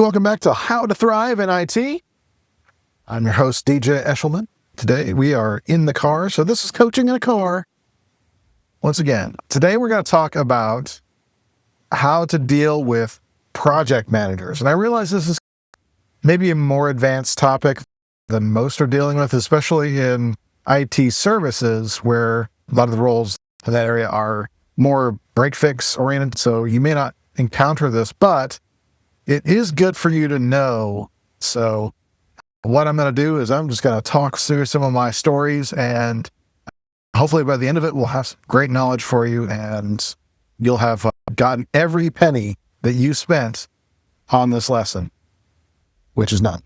Welcome back to How to Thrive in IT. I'm your host, DJ Eshelman. Today we are in the car, so this is coaching in a car. Once again, today we're going to talk about how to deal with project managers. And I realize this is maybe a more advanced topic than most are dealing with, especially in IT services, where a lot of the roles in that area are more break-fix oriented. So you may not encounter this, but it is good for you to know. So what I'm going to do is I'm just going to talk through some of my stories, and hopefully by the end of it, we'll have some great knowledge for you, and you'll have gotten every penny that you spent on this lesson, which is none.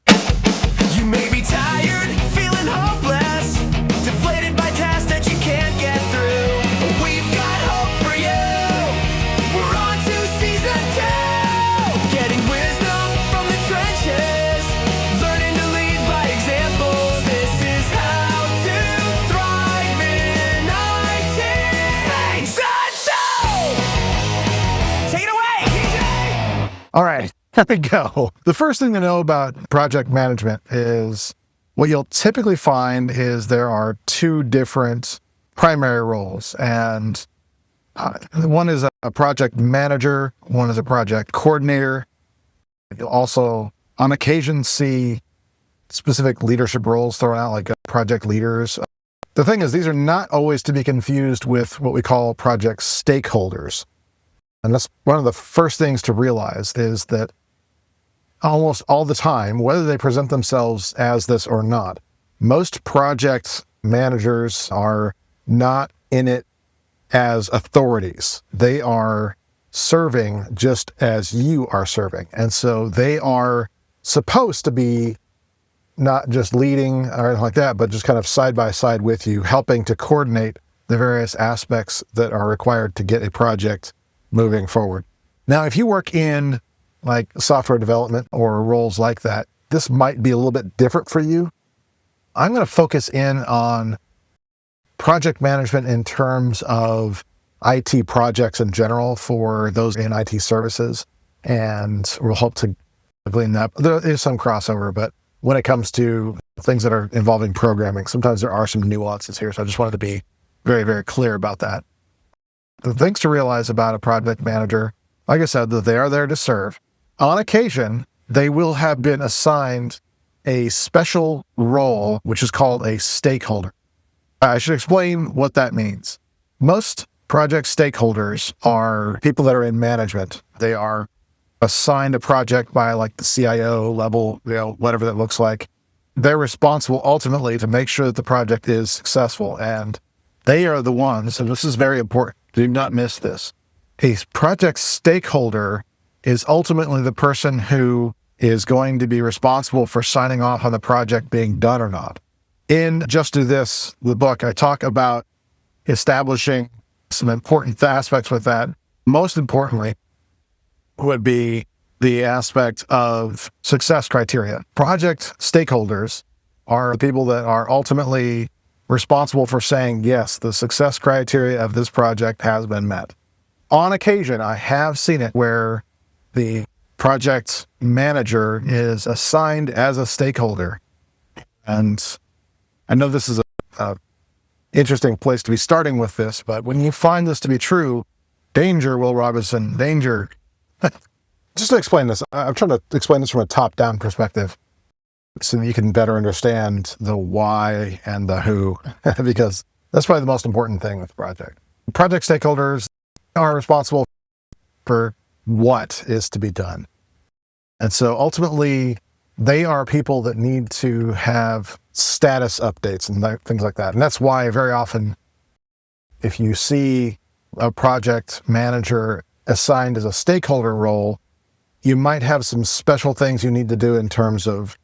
You may be tired, feeling hopeless, deflated by tasks that you can't get through. We've got hope for you. We're on to season 2. Getting wisdom from the trenches, learning to lead by example. This is how to thrive in IT. Season 2! Take it away, DJ! All right, here we go. The first thing to know about project management is what you'll typically find is there are two different primary roles. And one is a project manager, one is a project coordinator. You'll also, on occasion, see specific leadership roles thrown out, like project leaders. The thing is, these are not always to be confused with what we call project stakeholders. And that's one of the first things to realize, is that almost all the time, whether they present themselves as this or not, most project managers are not in it as authorities. They are serving just as you are serving. And so they are supposed to be not just leading or anything like that, but just kind of side by side with you, helping to coordinate the various aspects that are required to get a project moving forward. Now, if you work in like software development or roles like that, this might be a little bit different for you. I'm going to focus in on project management in terms of IT projects in general for those in IT services, and we'll hope to glean that. There is some crossover, but when it comes to things that are involving programming, sometimes there are some nuances here, so I just wanted to be very, very clear about that. The things to realize about a project manager, like I said, that they are there to serve. On occasion, they will have been assigned a special role, which is called a stakeholder. I should explain what that means. Most project stakeholders are people that are in management. They are assigned a project by like the CIO level, whatever that looks like. They're responsible ultimately to make sure that the project is successful, and they are the ones, and this is very important, do not miss this. A project stakeholder is ultimately the person who is going to be responsible for signing off on the project being done or not. In Just Do This, the book, I talk about establishing some important aspects with that. Most importantly would be the aspect of success criteria. Project stakeholders are the people that are ultimately responsible for saying, yes, the success criteria of this project has been met. On occasion, I have seen it where the project manager is assigned as a stakeholder. And I know this is a interesting place to be starting with this, but when you find this to be true, danger, Will Robinson, danger. Just to explain this, I'm trying to explain this from a top-down perspective so that you can better understand the why and the who, because that's probably the most important thing with the project. Project stakeholders are responsible for what is to be done. And so ultimately, they are people that need to have status updates and things like that. And that's why very often, if you see a project manager assigned as a stakeholder role, you might have some special things you need to do in terms of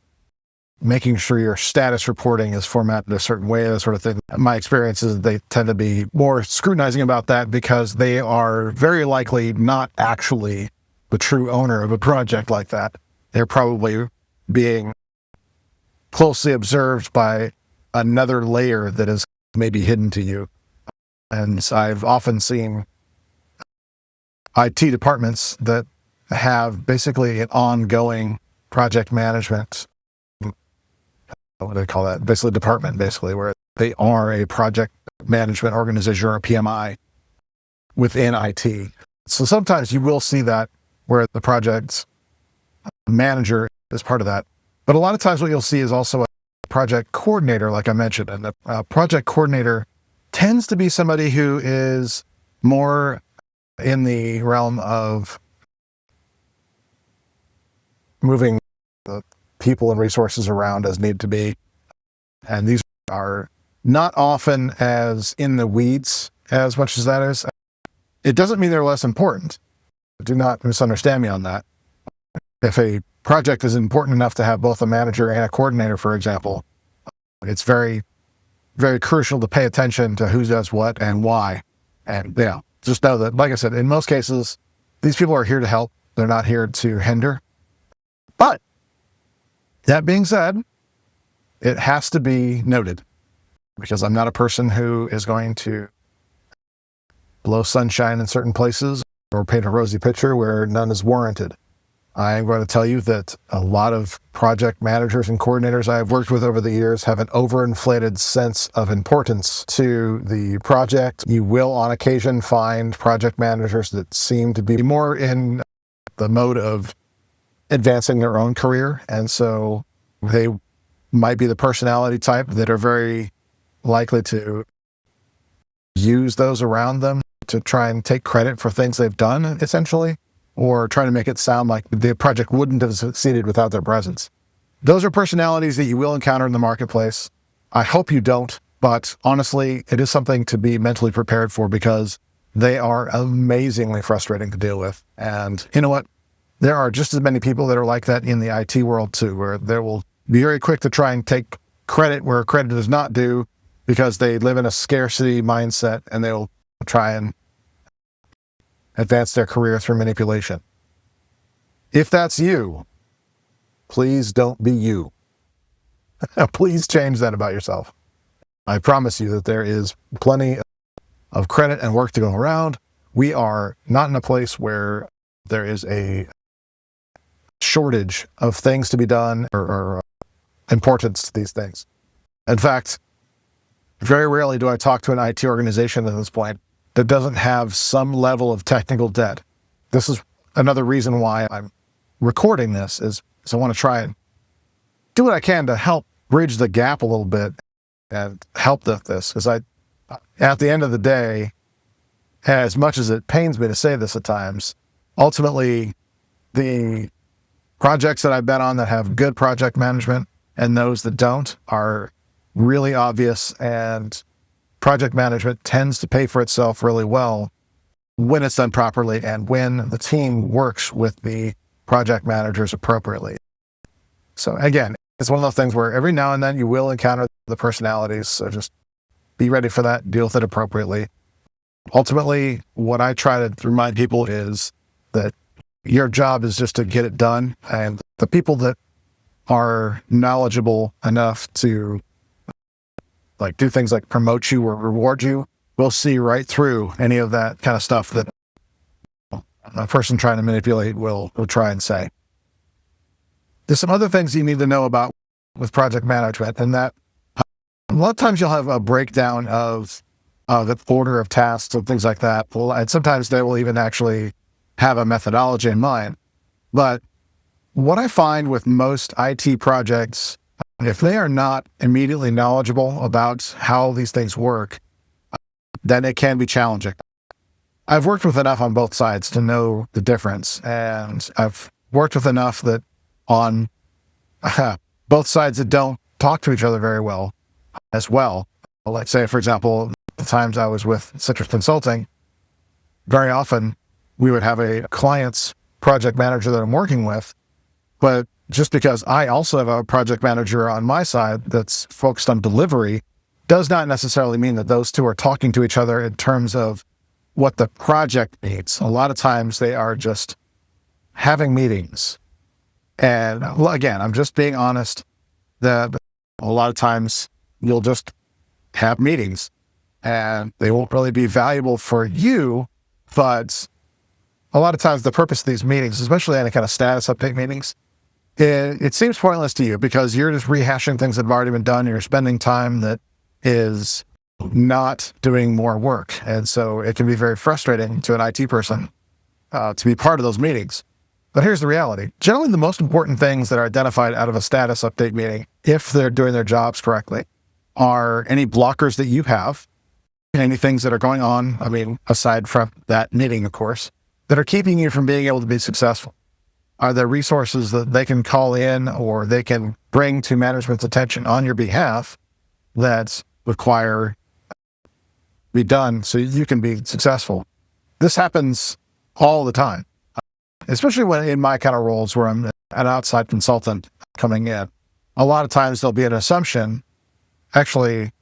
making sure your status reporting is formatted a certain way, that sort of thing. My experience is they tend to be more scrutinizing about that because they are very likely not actually the true owner of a project like that. They're probably being closely observed by another layer that is maybe hidden to you. And I've often seen IT departments that have basically an ongoing project management, what do they call that? Basically department, basically, where they are a project management organization or a PMI within IT. So sometimes you will see that where the project manager is part of that. But a lot of times what you'll see is also a project coordinator, like I mentioned. And the project coordinator tends to be somebody who is more in the realm of moving the people and resources around as need to be. And these are not often as in the weeds as much as that is. It doesn't mean they're less important. Do not misunderstand me on that. If a project is important enough to have both a manager and a coordinator, for example, it's very, very crucial to pay attention to who does what and why. And just know that, like I said, in most cases, these people are here to help. They're not here to hinder. But that being said, it has to be noted, because I'm not a person who is going to blow sunshine in certain places or paint a rosy picture where none is warranted. I am going to tell you that a lot of project managers and coordinators I've worked with over the years have an overinflated sense of importance to the project. You will on occasion find project managers that seem to be more in the mode of advancing their own career. And so they might be the personality type that are very likely to use those around them to try and take credit for things they've done, essentially, or try to make it sound like the project wouldn't have succeeded without their presence. Those are personalities that you will encounter in the marketplace. I hope you don't, but honestly, it is something to be mentally prepared for, because they are amazingly frustrating to deal with. And you know what? There are just as many people that are like that in the IT world too, where they will be very quick to try and take credit where credit is not due, because they live in a scarcity mindset, and they'll try and advance their career through manipulation. If that's you, please don't be you. Please change that about yourself. I promise you that there is plenty of credit and work to go around. We are not in a place where there is a shortage of things to be done or importance to these things. In fact, very rarely do I talk to an IT organization at this point that doesn't have some level of technical debt. This is another reason why I'm recording this, is I want to try and do what I can to help bridge the gap a little bit and help with this. Because at the end of the day, as much as it pains me to say this at times, ultimately the projects that I've been on that have good project management and those that don't are really obvious, and project management tends to pay for itself really well when it's done properly and when the team works with the project managers appropriately. So again, it's one of those things where every now and then you will encounter the personalities, so just be ready for that, deal with it appropriately. Ultimately, what I try to remind people is that your job is just to get it done, and the people that are knowledgeable enough to do things like promote you or reward you will see right through any of that kind of stuff that a person trying to manipulate will try and say. There's some other things you need to know about with project management, and that a lot of times you'll have a breakdown of the order of tasks and things like that. And sometimes they will even actually have a methodology in mind. But what I find with most IT projects, if they are not immediately knowledgeable about how these things work, then it can be challenging. I've worked with enough on both sides to know the difference, and I've worked with enough that on both sides that don't talk to each other very well as well. Let's say, for example, the times I was with Citrus Consulting, very often we would have a client's project manager that I'm working with, but just because I also have a project manager on my side that's focused on delivery does not necessarily mean that those two are talking to each other in terms of what the project needs. A lot of times they are just having meetings. And again, I'm just being honest that a lot of times you'll just have meetings and they won't really be valuable for you, but a lot of times the purpose of these meetings, especially any kind of status update meetings, it seems pointless to you because you're just rehashing things that have already been done. And you're spending time that is not doing more work. And so it can be very frustrating to an IT person to be part of those meetings. But here's the reality. Generally, the most important things that are identified out of a status update meeting, if they're doing their jobs correctly, are any blockers that you have, any things that are going on, I mean, aside from that meeting, of course, that are keeping you from being able to be successful. Are there resources that they can call in or they can bring to management's attention on your behalf that require be done so you can be successful? This happens all the time, especially when in my kind of roles where I'm an outside consultant coming in. A lot of times there'll be an assumption. Actually,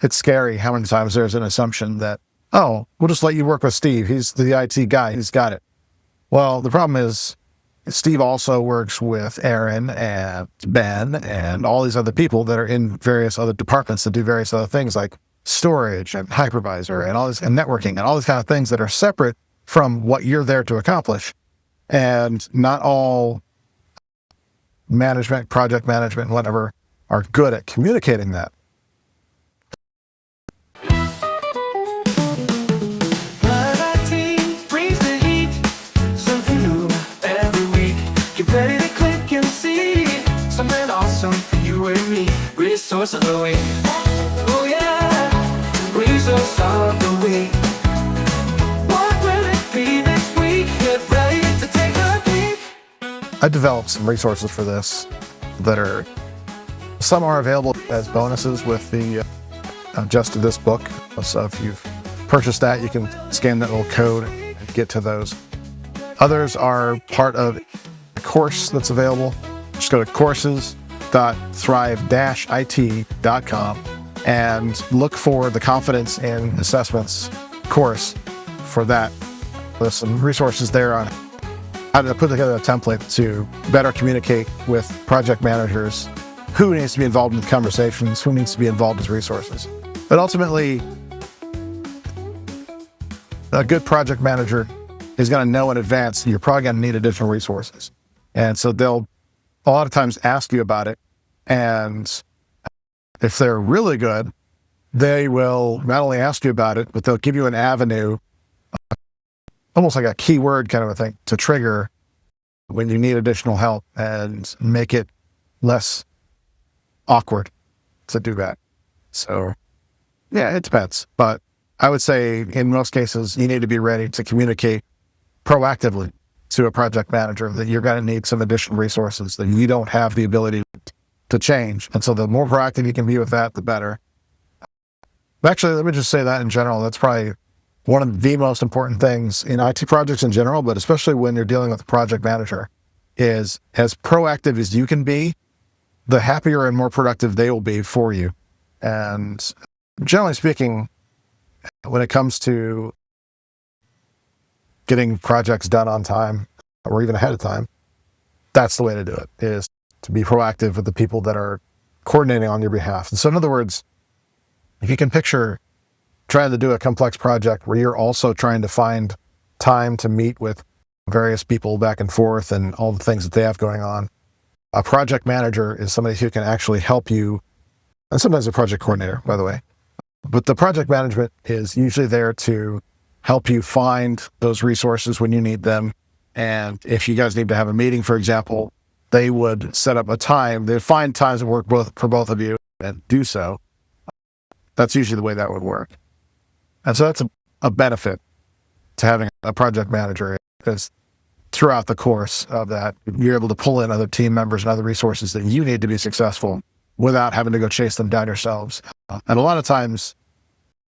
it's scary how many times there's an assumption that, oh, we'll just let you work with Steve. He's the IT guy. He's got it. Well, the problem is Steve also works with Aaron and Ben and all these other people that are in various other departments that do various other things like storage and hypervisor and all this and networking and all these kind of things that are separate from what you're there to accomplish. And not all management, project management, whatever, are good at communicating that. Resource of the week. Oh yeah, resource of the week. What will it be this week? Get ready to take a peek. I developed some resources for this that are, some are available as bonuses with the just this book. So if you've purchased that, you can scan that little code and get to those. Others are part of a course that's available. Just go to courses.thrive-it.com and look for the Confidence in Assessments course for that. There's some resources there on how to put together a template to better communicate with project managers, who needs to be involved in the conversations, who needs to be involved as resources. But ultimately, a good project manager is going to know in advance you're probably going to need additional resources. And so they'll a lot of times ask you about it. And if they're really good, they will not only ask you about it, but they'll give you an avenue, almost like a keyword kind of a thing, to trigger when you need additional help and make it less awkward to do that. So yeah, it depends. But I would say in most cases, you need to be ready to communicate proactively to a project manager that you're going to need some additional resources that you don't have the ability to change. And so the more proactive you can be with that, the better. Actually, let me just say that in general, that's probably one of the most important things in IT projects in general, but especially when you're dealing with a project manager, is as proactive as you can be, the happier and more productive they will be for you. And generally speaking, when it comes to getting projects done on time or even ahead of time, that's the way to do it, is to be proactive with the people that are coordinating on your behalf. And so in other words, if you can picture trying to do a complex project where you're also trying to find time to meet with various people back and forth and all the things that they have going on, a project manager is somebody who can actually help you, and sometimes a project coordinator, by the way. But the project management is usually there to help you find those resources when you need them. And if you guys need to have a meeting, for example, they would set up a time. They'd find times that work for both of you and do so. That's usually the way that would work. And so that's a benefit to having a project manager, is throughout the course of that, you're able to pull in other team members and other resources that you need to be successful without having to go chase them down yourselves. And a lot of times,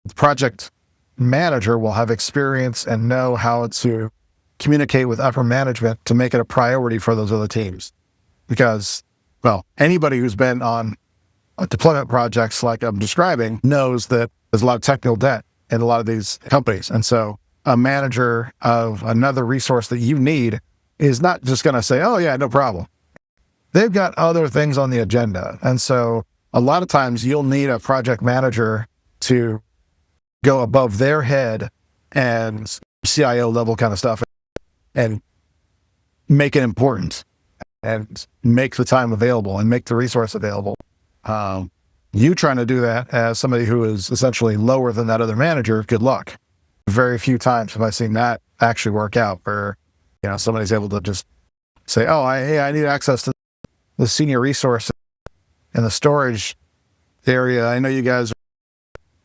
the project manager will have experience and know how to communicate with upper management to make it a priority for those other teams. Because, well, anybody who's been on deployment projects like I'm describing knows that there's a lot of technical debt in a lot of these companies. And so a manager of another resource that you need is not just going to say, oh yeah, no problem. They've got other things on the agenda. And so a lot of times you'll need a project manager to go above their head and CIO level kind of stuff and make it important and make the time available and make the resource available. You trying to do that as somebody who is essentially lower than that other manager, good luck. Very few times have I seen that actually work out where, somebody's able to just say, oh, I need access to the senior resource in the storage area. I know you guys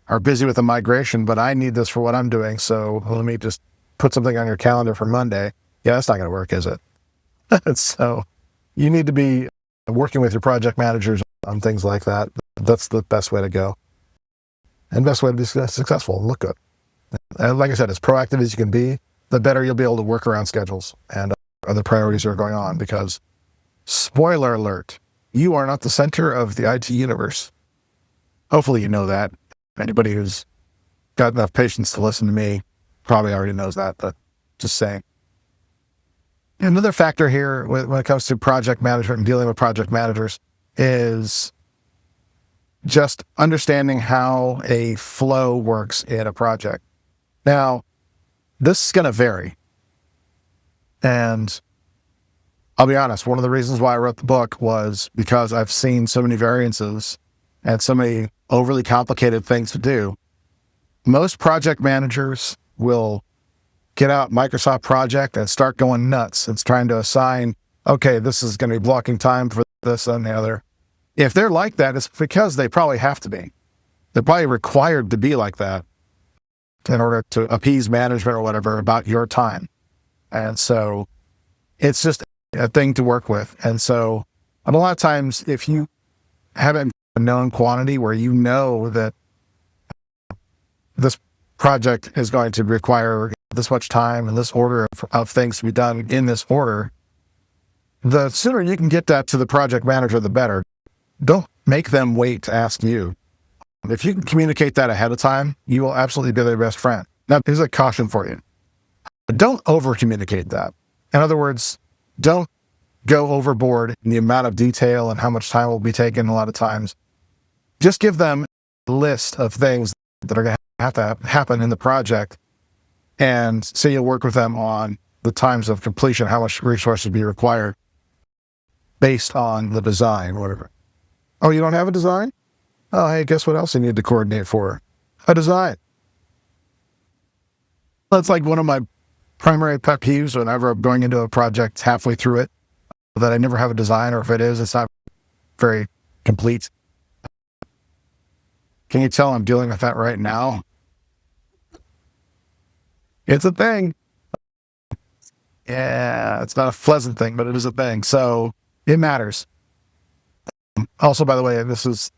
are busy with the migration, but I need this for what I'm doing. So let me just put something on your calendar for Monday. Yeah, that's not going to work, is it? So you need to be working with your project managers on things like that. That's the best way to go and best way to be successful and look good. And like I said, as proactive as you can be, the better you'll be able to work around schedules and other priorities that are going on, because spoiler alert, you are not the center of the IT universe. Hopefully you know that. Anybody who's got enough patience to listen to me probably already knows that, but just saying. Another factor here when it comes to project management and dealing with project managers is just understanding how a flow works in a project. Now, this is going to vary. And I'll be honest, one of the reasons why I wrote the book was because I've seen so many variances and so many overly complicated things to do. Most project managers will get out Microsoft Project and start going nuts. It's trying to assign, okay, this is going to be blocking time for this and the other. If they're like that, it's because they probably have to be. They're probably required to be like that in order to appease management or whatever about your time. And so it's just a thing to work with. And so a lot of times, if you haven't a known quantity where you know that this project is going to require this much time and this order of things to be done in this order, the sooner you can get that to the project manager, the better. Don't make them wait to ask you. If you can communicate that ahead of time, you will absolutely be their best friend. Now, here's a caution for you. Don't over-communicate that. In other words, don't go overboard in the amount of detail and how much time will be taken a lot of times. Just give them a list of things that are going to have to happen in the project, and say you'll work with them on the times of completion, how much resources be required based on the design, whatever. Oh, you don't have a design? Oh, hey, guess what else you need to coordinate for? A design. That's like one of my primary pet peeves whenever I'm going into a project halfway through it, that I never have a design, or if it is, it's not very complete. Can you tell I'm dealing with that right now? It's a thing. Yeah, it's not a pleasant thing, but it is a thing. So it matters. Also, by the way, this has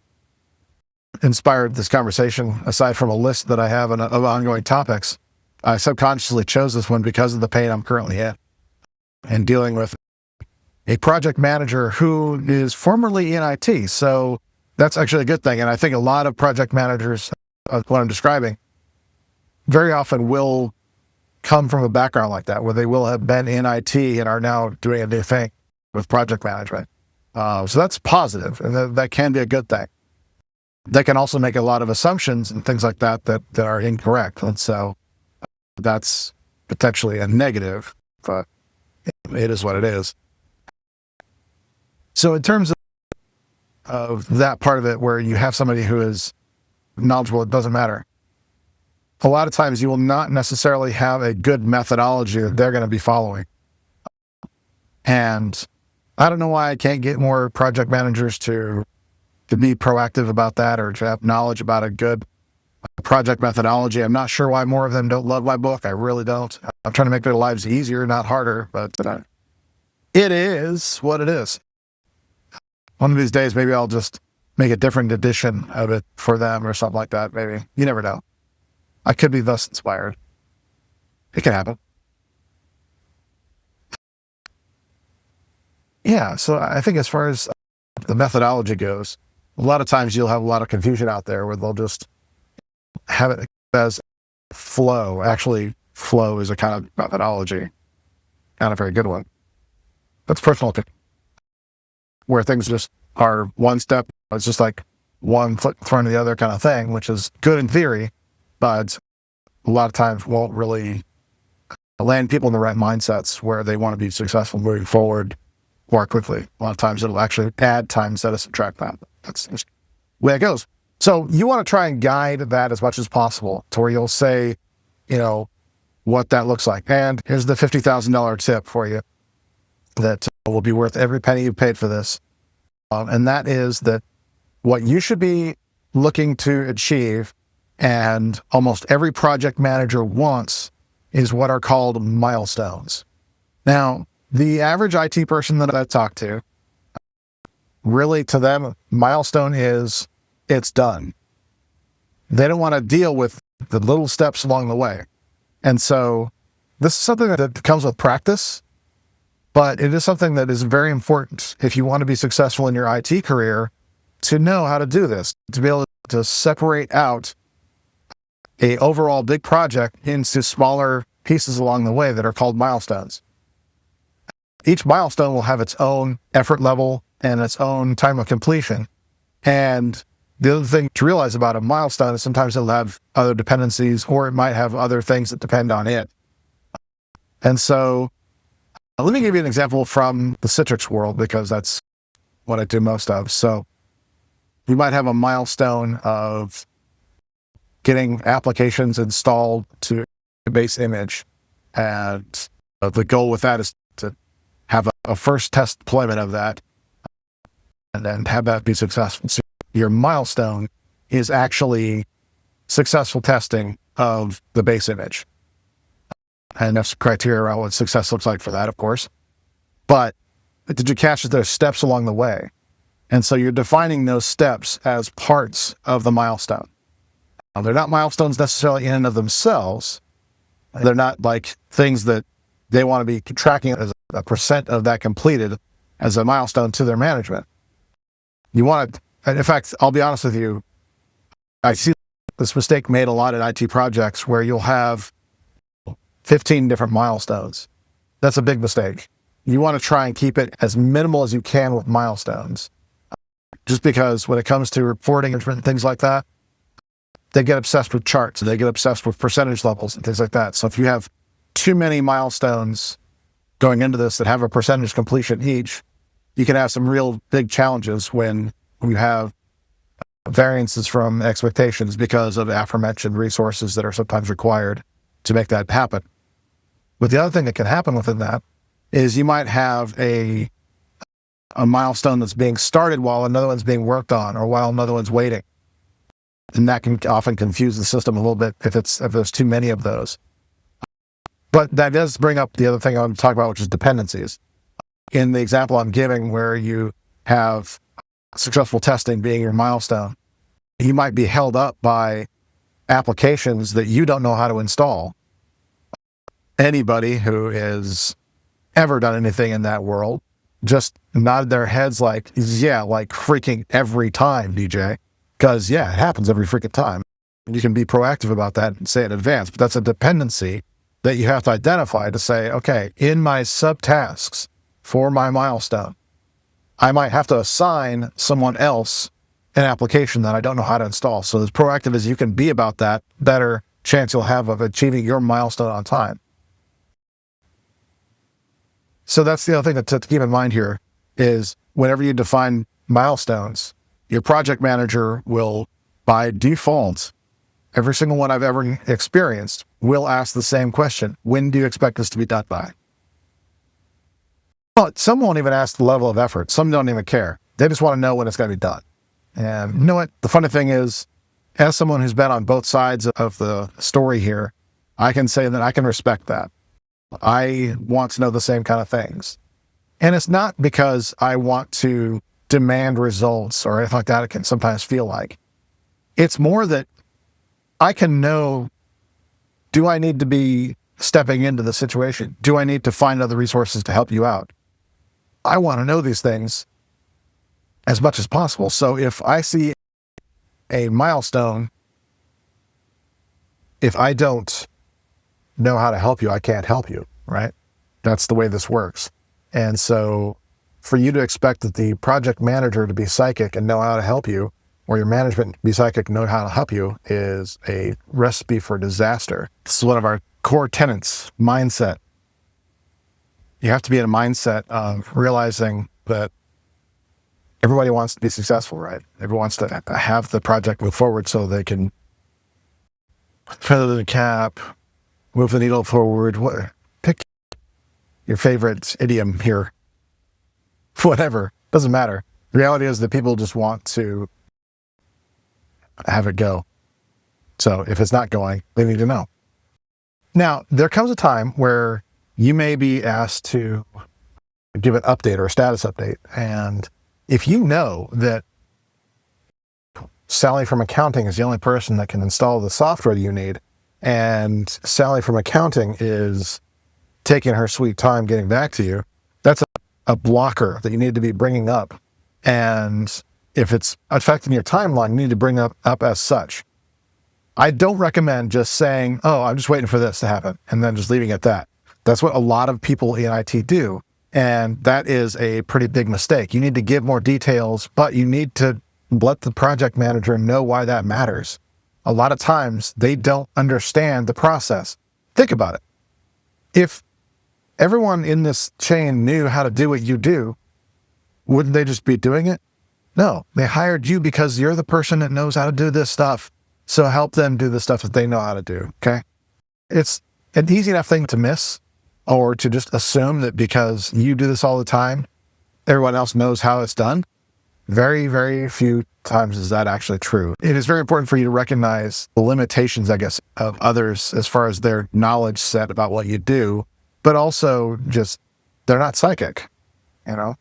inspired this conversation, aside from a list that I have of ongoing topics. I subconsciously chose this one because of the pain I'm currently in and dealing with a project manager who is formerly in IT. So that's actually a good thing. And I think a lot of project managers, what I'm describing, very often will come from a background like that, where they will have been in IT and are now doing a new thing with project management. So that's positive, and that can be a good thing. They can also make a lot of assumptions and things like that are incorrect. And so that's potentially a negative, but it is what it is. So in terms of that part of it, where you have somebody who is knowledgeable, it doesn't matter. A lot of times you will not necessarily have a good methodology that they're going to be following. And I don't know why I can't get more project managers to be proactive about that, or to have knowledge about a good project methodology. I'm not sure why more of them don't love my book. I really don't. I'm trying to make their lives easier, not harder, but it is what it is. One of these days, maybe I'll just make a different edition of it for them or something like that. Maybe. You never know. I could be thus inspired. It can happen. Yeah, so I think as far as the methodology goes, a lot of times you'll have a lot of confusion out there where they'll just have it as flow. Actually, flow is a kind of methodology, not a very good one. That's personal opinion. Where things just are one step, it's just like one foot in front of the other kind of thing, which is good in theory, but a lot of times won't really land people in the right mindsets where they want to be successful moving forward more quickly. A lot of times it'll actually add time instead of subtract that. That's just the way it goes. So you want to try and guide that as much as possible to where you'll say, what that looks like. And here's the $50,000 tip for you that will be worth every penny you paid for this. And that is that what you should be looking to achieve, and almost every project manager wants, is what are called milestones. Now, the average IT person that I talk to, really to them, milestone is it's done. They don't want to deal with the little steps along the way. And so this is something that comes with practice, but it is something that is very important if you want to be successful in your IT career, to know how to do this, to be able to separate out a overall big project into smaller pieces along the way that are called milestones. Each milestone will have its own effort level and its own time of completion. And the other thing to realize about a milestone is sometimes it'll have other dependencies, or it might have other things that depend on it. And so let me give you an example from the Citrix world, because that's what I do most of. So you might have a milestone of getting applications installed to a base image. And the goal with that is to have a first test deployment of that and then have that be successful. So your milestone is actually successful testing of the base image. And that's criteria around what success looks like for that, of course. But did you catch that there's steps along the way? And so you're defining those steps as parts of the milestone. Now, they're not milestones necessarily in and of themselves. They're not like things that they want to be tracking as a percent of that completed as a milestone to their management. You want to, and in fact, I'll be honest with you, I see this mistake made a lot in IT projects where you'll have 15 different milestones. That's a big mistake. You want to try and keep it as minimal as you can with milestones. Just because when it comes to reporting and things like that, they get obsessed with charts and they get obsessed with percentage levels and things like that. So if you have too many milestones going into this that have a percentage completion each, you can have some real big challenges when you have variances from expectations because of aforementioned resources that are sometimes required to make that happen. But the other thing that can happen within that is you might have a milestone that's being started while another one's being worked on, or while another one's waiting. And that can often confuse the system a little bit if there's too many of those. But that does bring up the other thing I want to talk about, which is dependencies. In the example I'm giving, where you have successful testing being your milestone, you might be held up by applications that you don't know how to install. Anybody who has ever done anything in that world just nodded their heads like, yeah, like freaking every time, DJ. Because, yeah, it happens every freaking time. You can be proactive about that and say in advance, but that's a dependency that you have to identify to say, okay, in my subtasks for my milestone, I might have to assign someone else an application that I don't know how to install. So as proactive as you can be about that, better chance you'll have of achieving your milestone on time. So that's the other thing to keep in mind here is whenever you define milestones, your project manager will, by default, every single one I've ever experienced, will ask the same question. When do you expect this to be done by? But some won't even ask the level of effort. Some don't even care. They just want to know when it's going to be done. And you know what? The funny thing is, as someone who's been on both sides of the story here, I can say that I can respect that. I want to know the same kind of things. And it's not because I want to demand results or anything like that. It can sometimes feel like. It's more that I can know, do I need to be stepping into the situation? Do I need to find other resources to help you out? I want to know these things as much as possible. So if I see a milestone, if I don't know how to help you, I can't help you, right? That's the way this works. And so for you to expect that the project manager to be psychic and know how to help you, or your management be psychic, know how to help you is a recipe for disaster. This is one of our core tenets, mindset. You have to be in a mindset of realizing that everybody wants to be successful, right? Everyone wants to have the project move forward so they can feather the cap, move the needle forward. Pick your favorite idiom here. Whatever. Doesn't matter. The reality is that people just want to have it go. So if it's not going, they need to know. Now, there comes a time where you may be asked to give an update or a status update. And if you know that Sally from accounting is the only person that can install the software you need, and Sally from accounting is taking her sweet time getting back to you, that's a blocker that you need to be bringing up. And if it's affecting your timeline, you need to bring up as such. I don't recommend just saying, oh, I'm just waiting for this to happen, and then just leaving it at that. That's what a lot of people in IT do. And that is a pretty big mistake. You need to give more details, but you need to let the project manager know why that matters. A lot of times they don't understand the process. Think about it. If everyone in this chain knew how to do what you do, wouldn't they just be doing it? No, they hired you because you're the person that knows how to do this stuff. So help them do the stuff that they know how to do, okay? It's an easy enough thing to miss, or to just assume that because you do this all the time, everyone else knows how it's done. Very, very few times is that actually true. It is very important for you to recognize the limitations, I guess, of others as far as their knowledge set about what you do, but also just they're not psychic, you know?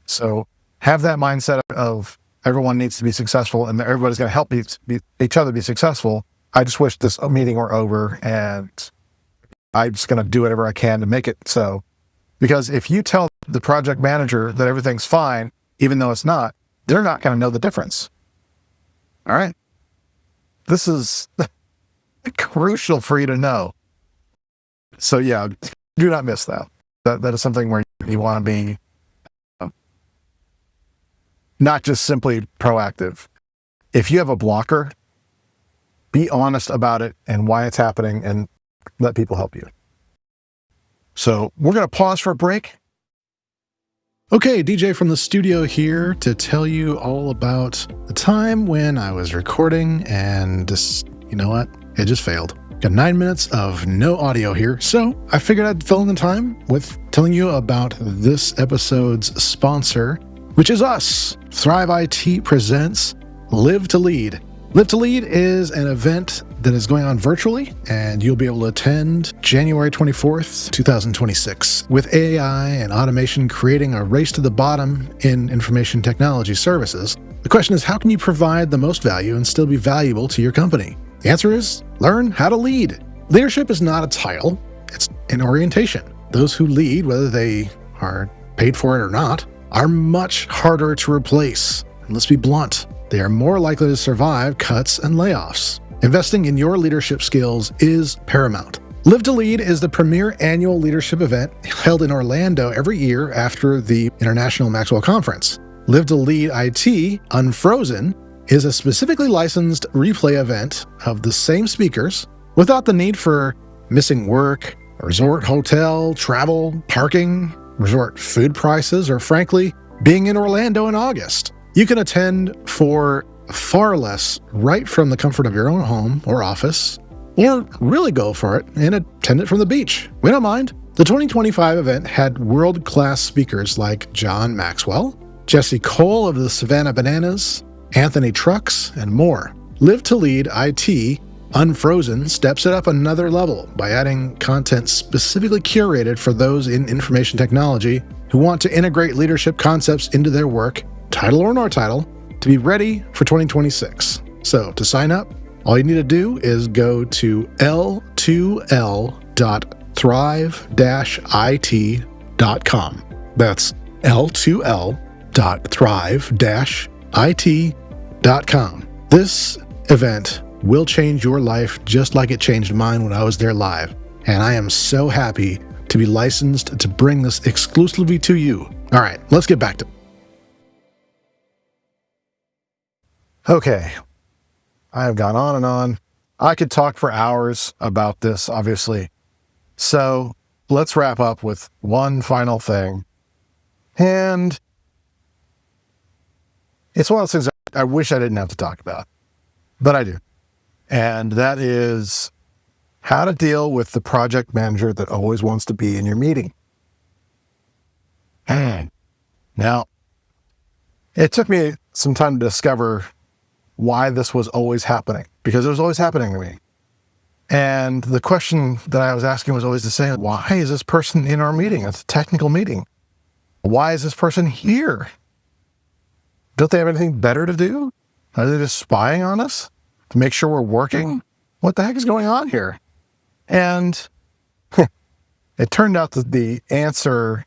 So have that mindset of everyone needs to be successful and everybody's going to help each other be successful. I just wish this meeting were over and I'm just going to do whatever I can to make it so. Because if you tell the project manager that everything's fine, even though it's not, they're not going to know the difference. All right? This is crucial for you to know. So yeah, do not miss that. That is something where you want to be not just simply proactive. If you have a blocker, be honest about it and why it's happening and let people help you. So we're going to pause for a break. Okay, DJ from the studio here to tell you all about the time when I was recording and just, you know what? It just failed. Got 9 minutes of no audio here, so I figured I'd fill in the time with telling you about this episode's sponsor, which is us. Thrive IT presents Live to Lead. Live to Lead is an event that is going on virtually, and you'll be able to attend January 24th, 2026, with AI and automation creating a race to the bottom in information technology services. The question is, how can you provide the most value and still be valuable to your company? The answer is, learn how to lead. Leadership is not a title, it's an orientation. Those who lead, whether they are paid for it or not, are much harder to replace. And let's be blunt, they are more likely to survive cuts and layoffs. Investing in your leadership skills is paramount. Live to Lead is the premier annual leadership event held in Orlando every year after the International Maxwell Conference. Live to Lead IT Unfrozen is a specifically licensed replay event of the same speakers without the need for missing work, resort hotel, travel, parking, resort food prices, or frankly, being in Orlando in August. You can attend for far less right from the comfort of your own home or office, or really go for it and attend it from the beach. We don't mind. The 2025 event had world-class speakers like John Maxwell, Jesse Cole of the Savannah Bananas, Anthony Trucks, and more. Live to Lead IT Unfrozen steps it up another level by adding content specifically curated for those in information technology who want to integrate leadership concepts into their work, title or no title, to be ready for 2026. So to sign up, all you need to do is go to l2l.thrive-it.com. That's l2l.thrive-it.com. This event will change your life just like it changed mine when I was there live. And I am so happy to be licensed to bring this exclusively to you. All right, let's get back to it. Okay, I have gone on and on. I could talk for hours about this, obviously. So let's wrap up with one final thing. And it's one of those things I wish I didn't have to talk about, but I do. And that is how to deal with the project manager that always wants to be in your meeting. Now, it took me some time to discover why this was always happening, because it was always happening to me. And the question that I was asking was always the same. Why is this person in our meeting? It's a technical meeting. Why is this person here? Don't they have anything better to do? Are they just spying on us to make sure we're working? What the heck is going on here? And it turned out that the answer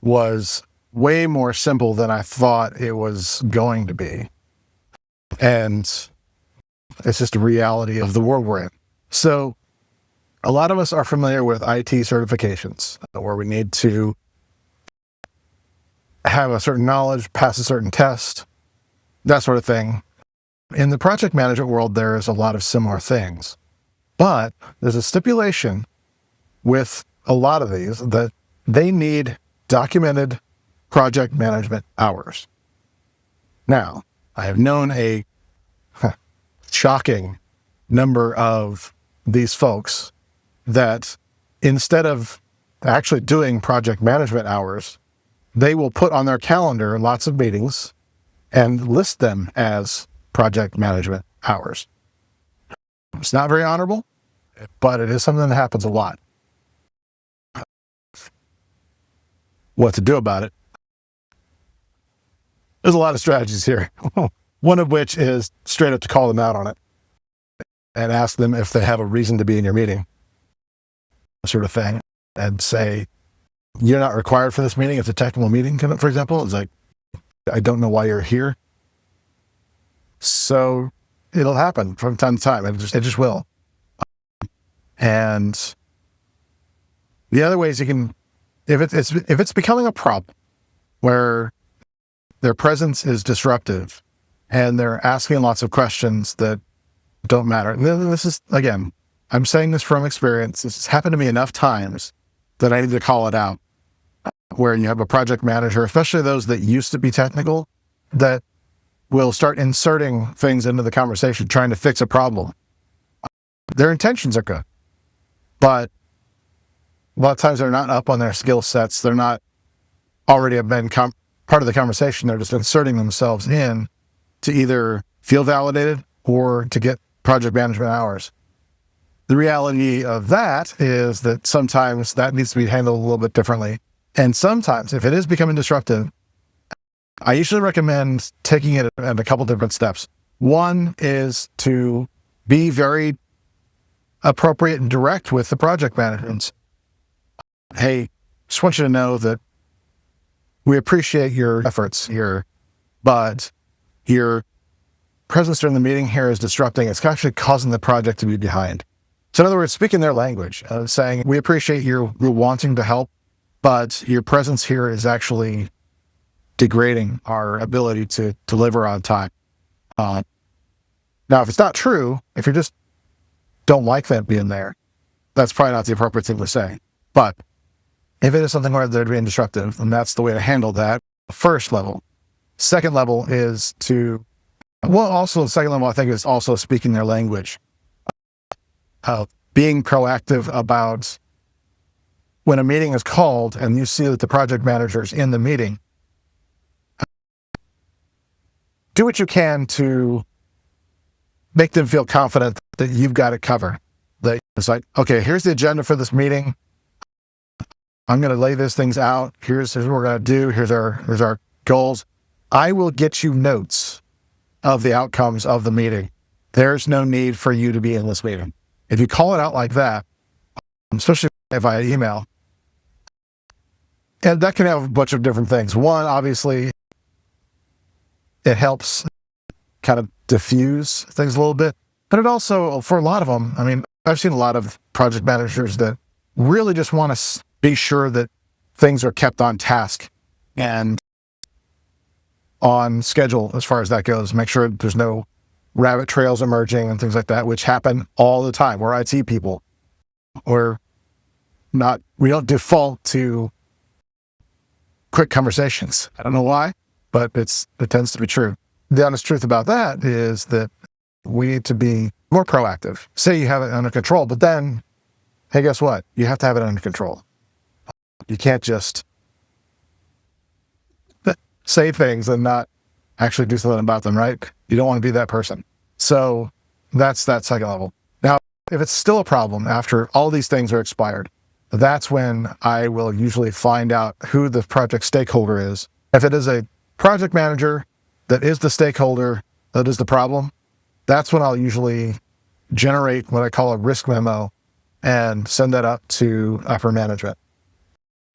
was way more simple than I thought it was going to be. And it's just a reality of the world we're in. So a lot of us are familiar with IT certifications, where we need to have a certain knowledge, pass a certain test, that sort of thing. In the project management world, there is a lot of similar things. But there's a stipulation with a lot of these that they need documented project management hours. Now, I have known a shocking number of these folks that instead of actually doing project management hours, they will put on their calendar lots of meetings and list them as project management hours. It's not very honorable, but it is something that happens a lot. What to do about it? There's a lot of strategies here. One of which is straight up to call them out on it and ask them if they have a reason to be in your meeting, sort of thing, and say, you're not required for this meeting. It's a technical meeting, for example. It's like, I don't know why you're here. So it'll happen from time to time. It just will. And the other ways you can, if it's becoming a problem where their presence is disruptive and they're asking lots of questions that don't matter. And this is, again, I'm saying this from experience. This has happened to me enough times that I need to call it out, where you have a project manager, especially those that used to be technical, that will start inserting things into the conversation, trying to fix a problem. Their intentions are good, but a lot of times they're not up on their skill sets. They're not already have been part of the conversation. They're just inserting themselves in to either feel validated or to get project management hours. The reality of that is that sometimes that needs to be handled a little bit differently. And sometimes, if it is becoming disruptive, I usually recommend taking it in a couple different steps. One is to be very appropriate and direct with the project managers. Hey, just want you to know that we appreciate your efforts here, but your presence during the meeting here is disrupting. It's actually causing the project to be behind. So in other words, speaking their language, saying, we appreciate your wanting to help, but your presence here is actually degrading our ability to deliver on time. Now, if it's not true, if you just don't like that being there, that's probably not the appropriate thing to say. But if it is something where they're being disruptive, then that's the way to handle that. First level. Second level is to, also second level, I think, is also speaking their language. Being proactive about when a meeting is called and you see that the project manager is in the meeting, do what you can to make them feel confident that you've got it covered. That it's like, okay, here's the agenda for this meeting. I'm going to lay these things out. Here's what we're going to do. Here's our goals. I will get you notes of the outcomes of the meeting. There's no need for you to be in this meeting. If you call it out like that, especially via email, and that can have a bunch of different things. One, obviously, it helps kind of diffuse things a little bit, but it also, for a lot of them, I mean, I've seen a lot of project managers that really just want to be sure that things are kept on task. And on schedule as far as that goes. Make sure there's no rabbit trails emerging and things like that, which happen all the time. We're IT people. We don't default to quick conversations. I don't know why, but it tends to be true. The honest truth about that is that we need to be more proactive. Say you have it under control, but then, hey, guess what? You have to have it under control. You can't just say things and not actually do something about them, right? You don't want to be that person. So that's that second level. Now, if it's still a problem after all these things are expired, that's when I will usually find out who the project stakeholder is. If it is a project manager that is the stakeholder that is the problem, that's when I'll usually generate what I call a risk memo and send that up to upper management.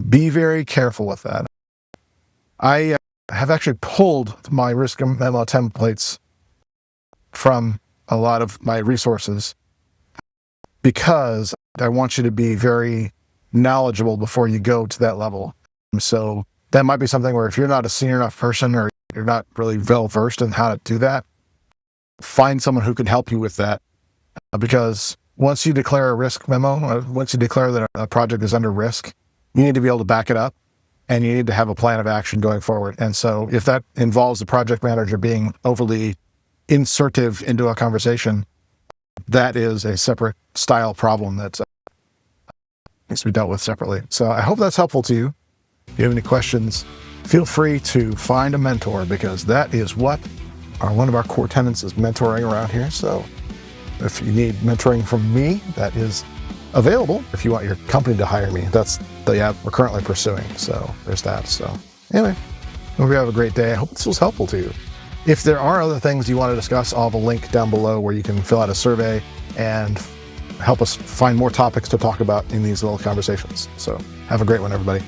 Be very careful with that. I have actually pulled my risk memo templates from a lot of my resources because I want you to be very knowledgeable before you go to that level. So that might be something where if you're not a senior enough person or you're not really well versed in how to do that, find someone who can help you with that. Because once you declare a risk memo, once you declare that a project is under risk, you need to be able to back it up and you need to have a plan of action going forward. And so if that involves the project manager being overly insertive into a conversation, that is a separate style problem that needs to be dealt with separately. So I hope that's helpful to you. If you have any questions, feel free to find a mentor, because that is what one of our core tenets is, mentoring around here. So if you need mentoring from me, that is available. If you want your company to hire me, that's the app we're currently pursuing. So there's that. So anyway, hope you have a great day. I hope this was helpful to you. If there are other things you want to discuss, I'll have a link down below where you can fill out a survey and help us find more topics to talk about in these little conversations. So have a great one, everybody.